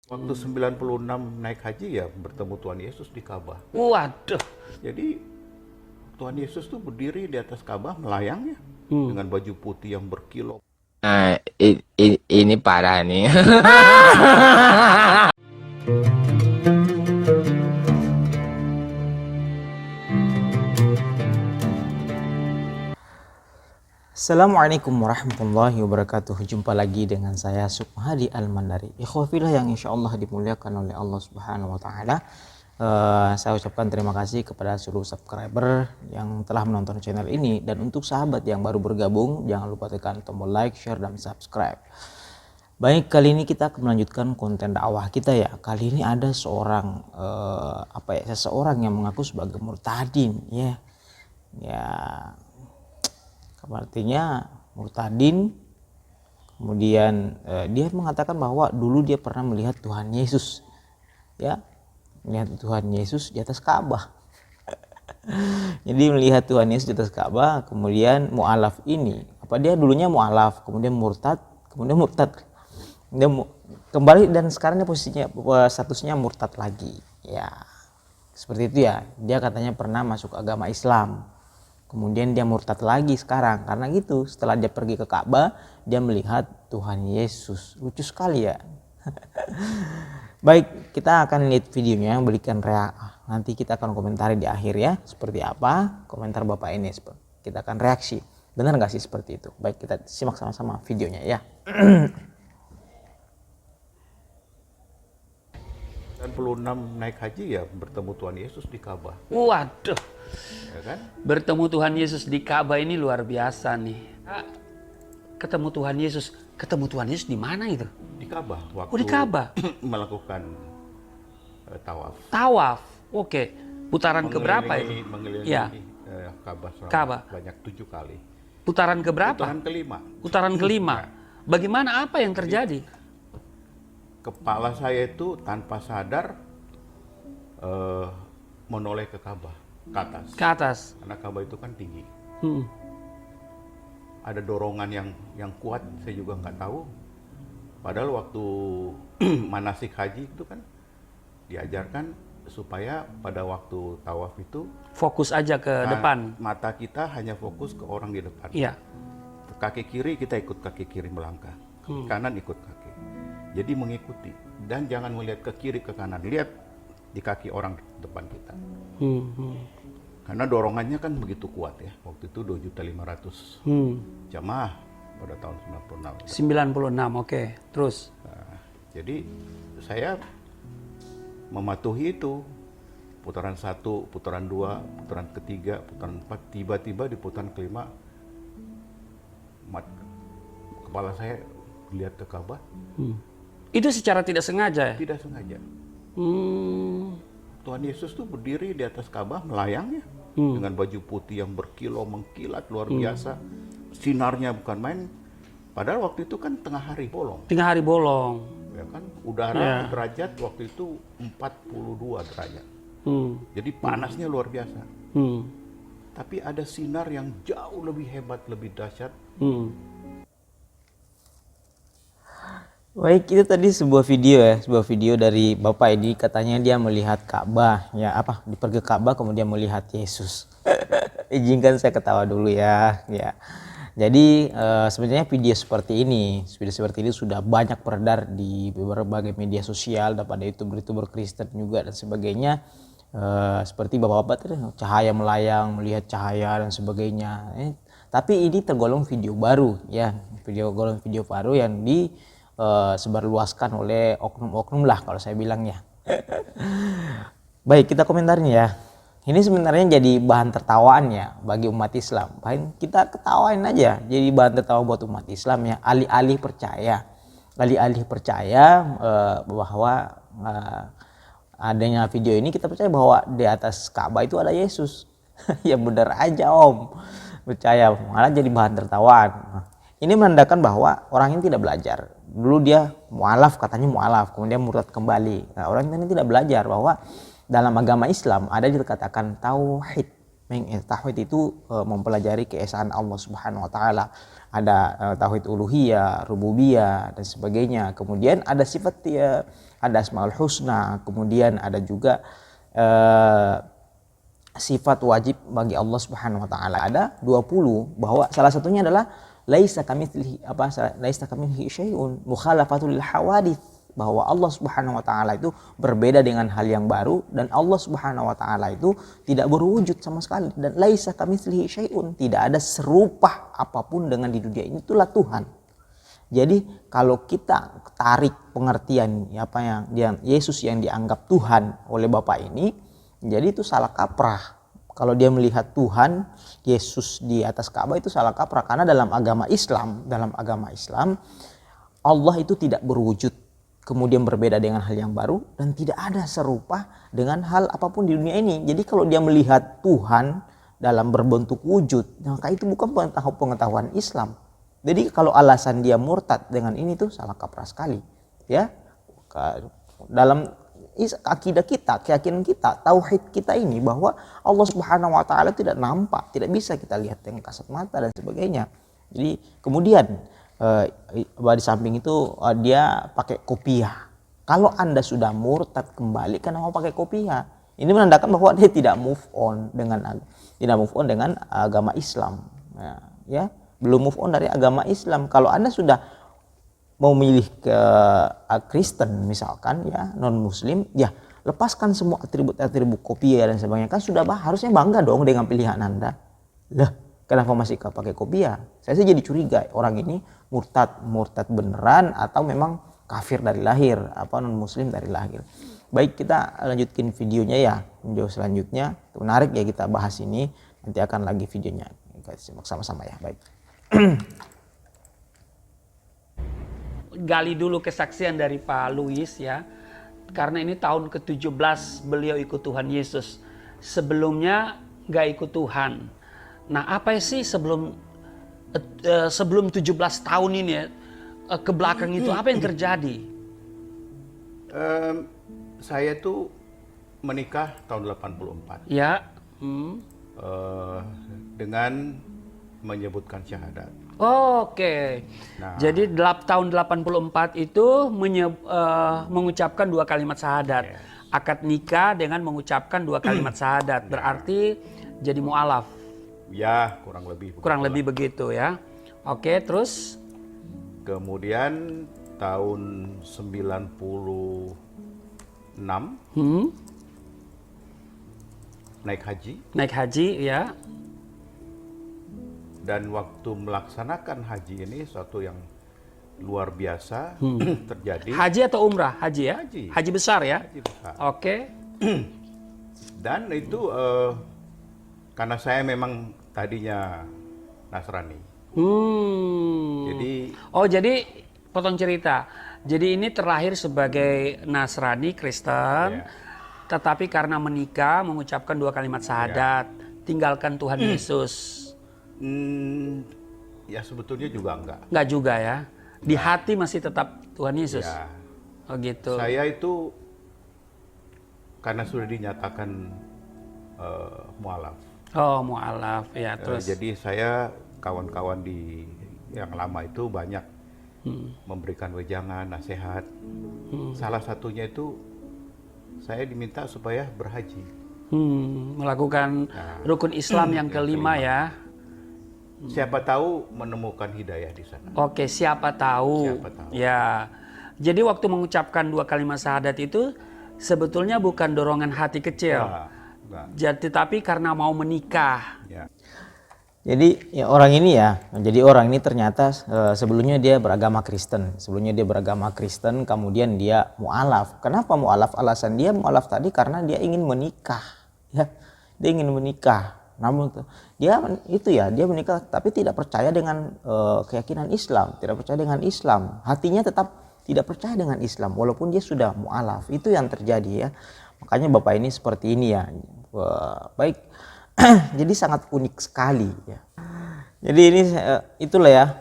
Waktu 96 naik haji ya bertemu Tuhan Yesus di Ka'bah. Waduh. Jadi Tuhan Yesus tuh berdiri di atas Ka'bah melayang ya dengan baju putih yang berkilau. Nah, ini parah nih. Assalamualaikum warahmatullahi wabarakatuh. Jumpa lagi dengan saya Sukmahadi Al-Mandari. Ikhwafillah yang insya Allah dimuliakan oleh Allah Subhanahu wa Ta'ala. Saya ucapkan terima kasih kepada seluruh subscriber yang telah menonton channel ini. Dan untuk sahabat yang baru bergabung, jangan lupa tekan tombol like, share, dan subscribe. Baik, kali ini kita akan melanjutkan konten dakwah kita ya. Kali ini ada seorang seseorang yang mengaku sebagai murtadin ya. Artinya murtadin, kemudian dia mengatakan bahwa dulu dia pernah melihat Tuhan Yesus ya, melihat Tuhan Yesus di atas Ka'bah. Jadi melihat Tuhan Yesus di atas Ka'bah, kemudian mu'alaf ini dia dulunya mu'alaf, kemudian murtad, dia kembali dan sekarang dia posisinya statusnya murtad lagi ya, seperti itu ya. Dia katanya pernah masuk agama Islam, kemudian dia murtad lagi sekarang karena gitu. Setelah dia pergi ke Ka'bah, dia melihat Tuhan Yesus. Lucu sekali ya. Baik, kita akan lihat videonya, berikan nanti kita akan komentari di akhir ya, seperti apa komentar Bapak ini. Kita akan reaksi, benar nggak sih seperti itu. Baik, kita simak sama-sama videonya ya. 96 naik haji ya bertemu Tuhan Yesus di Ka'bah. Waduh. Ya kan? Bertemu Tuhan Yesus di Ka'bah ini luar biasa nih. Ketemu Tuhan Yesus. Ketemu Tuhan Yesus di mana itu? Di Ka'bah waktu Oh, di Ka'bah. melakukan tawaf. Tawaf. Oke. Putaran keberapa itu? Mengelilingi Ya. Ka'bah Ka'bah. banyak 7 kali. Putaran keberapa? Putaran kelima. Putaran kelima. Bagaimana, apa yang terjadi? Kepala saya itu tanpa sadar menoleh ke Ka'bah, ke atas. Ke atas. Karena Ka'bah itu kan tinggi. Hmm. Ada dorongan yang kuat, saya juga nggak tahu. Padahal waktu manasik haji itu kan diajarkan supaya pada waktu tawaf itu Fokus aja ke depan. mata kita hanya fokus ke orang di depan. Iya. Kaki kiri kita ikut kaki kiri melangkah, kaki kanan ikut kaki. Jadi mengikuti dan jangan melihat ke kiri ke kanan, lihat di kaki orang depan kita. Karena dorongannya kan begitu kuat ya. Waktu itu 2.500.000 jamaah pada tahun 96. 96, oke. Terus? Nah, jadi saya mematuhi itu. Putaran 1, putaran 2, putaran ketiga, putaran 4, tiba-tiba di putaran kelima kepala saya lihat ke Ka'bah. Itu secara tidak sengaja ya? Tidak sengaja. Tuhan Yesus tuh berdiri di atas Ka'bah melayang ya, dengan baju putih yang berkilau mengkilat luar biasa. Sinarnya bukan main. Padahal waktu itu kan tengah hari bolong. Tengah hari bolong. Ya kan, udara derajat waktu itu 42 derajat. Jadi panasnya luar biasa. Tapi ada sinar yang jauh lebih hebat, lebih dahsyat. Baik, itu tadi sebuah video dari Bapak ini, katanya dia melihat Ka'bah ya, pergi ke Ka'bah kemudian melihat Yesus. Izinkan saya ketawa dulu ya. Jadi sebenarnya video seperti ini sudah banyak beredar di berbagai media sosial dan pada youtuber Kristen juga dan sebagainya. Seperti bapak-bapak tadi, cahaya melayang, melihat cahaya dan sebagainya. Tapi ini tergolong video baru ya, video baru yang sebarluaskan oleh oknum-oknum lah kalau saya bilangnya. Baik, kita komentarin ya. Ini sebenarnya jadi bahan tertawaan ya bagi umat Islam. Kita ketawain aja, jadi bahan tertawa buat umat Islam ya. Alih-alih percaya bahwa adanya video ini, kita percaya bahwa di atas Ka'bah itu ada Yesus. Ya bener aja om, percaya, malah jadi bahan tertawaan. Ini menandakan bahwa orang ini tidak belajar. Dulu dia mu'alaf, katanya mu'alaf, kemudian murtad kembali. Nah, orang ini tidak belajar bahwa dalam agama Islam ada dikatakan tauhid. Tauhid itu mempelajari keesaan Allah Subhanahu wa Ta'ala. Ada tauhid uluhiyah, rububiyah dan sebagainya. Kemudian ada sifat ada Asmaul Husna, kemudian ada juga sifat wajib bagi Allah Subhanahu wa taala. Ada 20 bahwa salah satunya adalah laisa kamitslihi syai'un mukhalafatul lil hawadits, bahwa Allah Subhanahu wa taala itu berbeda dengan hal yang baru, dan Allah Subhanahu wa taala itu tidak berwujud sama sekali, dan laisa kamitslihi syai'un, tidak ada serupa apapun dengan di dunia ini, itulah Tuhan. Jadi kalau kita tarik pengertian apa yang Yesus yang dianggap Tuhan oleh Bapak ini, jadi itu salah kaprah. Kalau dia melihat Tuhan Yesus di atas Ka'bah itu salah kaprah, karena dalam agama Islam Allah itu tidak berwujud, kemudian berbeda dengan hal yang baru, dan tidak ada serupa dengan hal apapun di dunia ini. Jadi kalau dia melihat Tuhan dalam berbentuk wujud, maka itu bukan pengetahuan Islam. Jadi kalau alasan dia murtad dengan ini tuh salah kaprah sekali, ya. Dalam akidah kita, keyakinan kita, tauhid kita ini bahwa Allah Subhanahu wa taala tidak nampak, tidak bisa kita lihat dengan kasat mata dan sebagainya. Jadi kemudian di samping itu dia pakai kopiah. Kalau Anda sudah murtad kembali, kenapa pakai kopiah? Ini menandakan bahwa dia tidak move on dengan agama Islam, ya. Belum move on dari agama Islam. Kalau Anda sudah mau milih ke Kristen misalkan, ya, non Muslim, ya lepaskan semua atribut-atribut kopiah dan sebagainya. Kan sudah harusnya bangga dong dengan pilihan Anda. Lah, kenapa masih pakai kopiah? Saya sih jadi curiga, orang ini murtad beneran atau memang kafir dari lahir, non Muslim dari lahir. Baik, kita lanjutkan videonya ya. Video selanjutnya menarik ya, kita bahas ini. Nanti akan lagi videonya. Kita simak sama-sama ya. Baik. Gali dulu kesaksian dari Pak Louis ya, karena ini tahun ke-17 beliau ikut Tuhan Yesus. Sebelumnya gak ikut Tuhan. Nah, apa sih sebelum 17 tahun ini ya, ke belakang itu apa yang terjadi? Saya tuh menikah tahun 84. Ya. Dengan menyebutkan syahadat. Oke. Nah. Jadi tahun 84 itu mengucapkan 2 kalimat syahadat. Yes. Akad nikah dengan mengucapkan 2 kalimat syahadat. Berarti jadi mu'alaf. Ya, kurang lebih. Kurang lebih begitu ya. Oke, terus? Kemudian tahun 96 naik haji. Naik haji ya. Dan waktu melaksanakan haji ini suatu yang luar biasa terjadi. Haji atau umrah? Haji ya? Haji. Haji besar ya? Haji besar. Oke. Dan itu karena saya memang tadinya Nasrani. Jadi potong cerita. Jadi ini terlahir sebagai Nasrani Kristen, tetapi karena menikah mengucapkan 2 kalimat syahadat, tinggalkan Tuhan Yesus. Ya sebetulnya juga enggak. Enggak juga ya. Di hati masih tetap Tuhan Yesus. Ya. Oh gitu. Saya itu karena sudah dinyatakan mu'alaf. Oh, mu'alaf ya, terus. Jadi saya kawan-kawan di yang lama itu banyak memberikan wejangan, nasihat. Salah satunya itu saya diminta supaya berhaji. Melakukan rukun Islam yang kelima ya. Siapa tahu menemukan hidayah di sana. Oke, siapa tahu. Siapa tahu. Ya. Jadi waktu mengucapkan 2 kalimat syahadat itu sebetulnya bukan dorongan hati kecil. Jadi tapi karena mau menikah. Ya. Jadi ya orang ini ternyata sebelumnya dia beragama Kristen. Kemudian dia mu'alaf. Kenapa mu'alaf? Alasan dia mu'alaf tadi karena dia ingin menikah. Ya, dia ingin menikah. Namun dia menikah tapi tidak percaya dengan keyakinan Islam, tidak percaya dengan Islam. Hatinya tetap tidak percaya dengan Islam walaupun dia sudah mu'alaf. Itu yang terjadi ya. Makanya Bapak ini seperti ini ya. Baik. Jadi sangat unik sekali ya. Jadi ini itulah ya,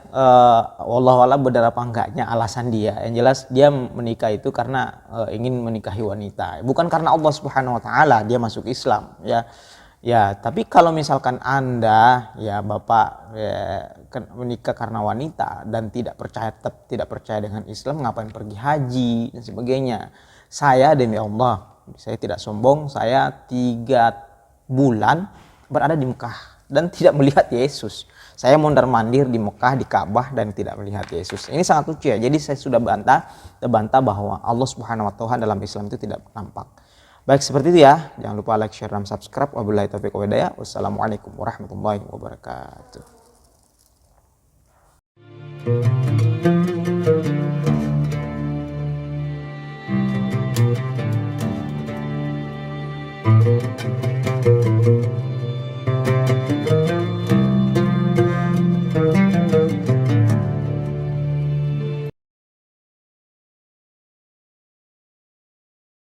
wallahualam benar apa enggaknya alasan dia. Yang jelas dia menikah itu karena ingin menikahi wanita, bukan karena Allah Subhanahu wa taala dia masuk Islam ya. Ya, tapi kalau misalkan Anda ya Bapak menikah karena wanita dan tetap tidak percaya dengan Islam, ngapain pergi haji dan sebagainya. Saya demi Allah, saya tidak sombong, saya 3 bulan berada di Mekah dan tidak melihat Yesus. Saya mondar-mandir di Mekah, di Ka'bah dan tidak melihat Yesus. Ini sangat lucu ya. Jadi saya sudah terbantah bahwa Allah Subhanahu wa taala dalam Islam itu tidak nampak. Baik, seperti itu ya. Jangan lupa like, share, dan subscribe. Wabillahi taufiq wal hidayah. Wassalamualaikum warahmatullahi wabarakatuh.